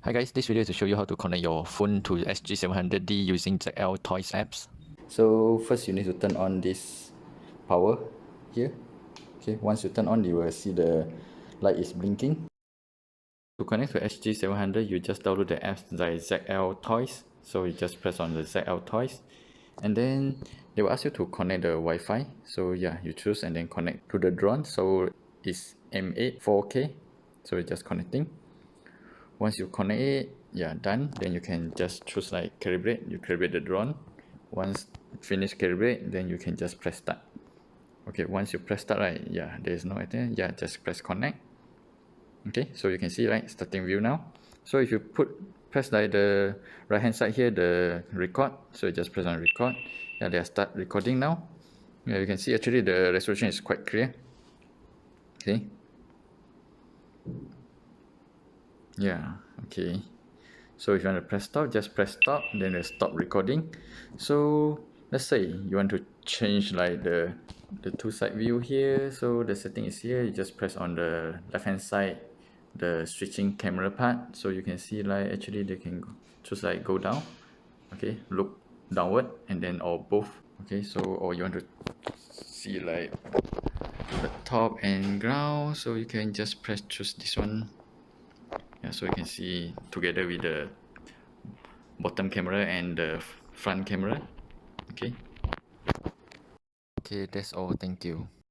Hi guys, this video is to show you how to connect your phone to SG700D using ZL.Toys apps. So first you need to turn on this power here. Okay, once you turn on, you will see the light is blinking. To connect to SG700, you just download the apps like ZL.Toys. So you just press on the ZL.Toys, and then they will ask you to connect the Wi-Fi. So yeah, you choose and then connect to the drone. So it's M8 4K. So it's just connecting. Once you connect it, yeah, done. Then you can just choose like calibrate. You calibrate the drone. Once finish calibrate, then you can just press start. Okay, once you press start, right, yeah, there is no item. Yeah, just press connect. Okay, so you can see, right, starting view now. So if you press like the right hand side here, the record. So you just press on record. Yeah, they start recording now. Yeah, you can see actually the resolution is quite clear. Okay. Yeah, okay. So if you want to press stop, just press stop, then it'll stop recording. So let's say you want to change like the two side view here. So the setting is here. You just press on the left hand side, the switching camera part. So you can see like actually they can choose like go down. Okay, look downward and then or both. Okay, so or you want to see like the top and ground. So you can just choose this one. Yeah, so you can see together with the bottom camera and the front camera. Okay, that's all. Thank you.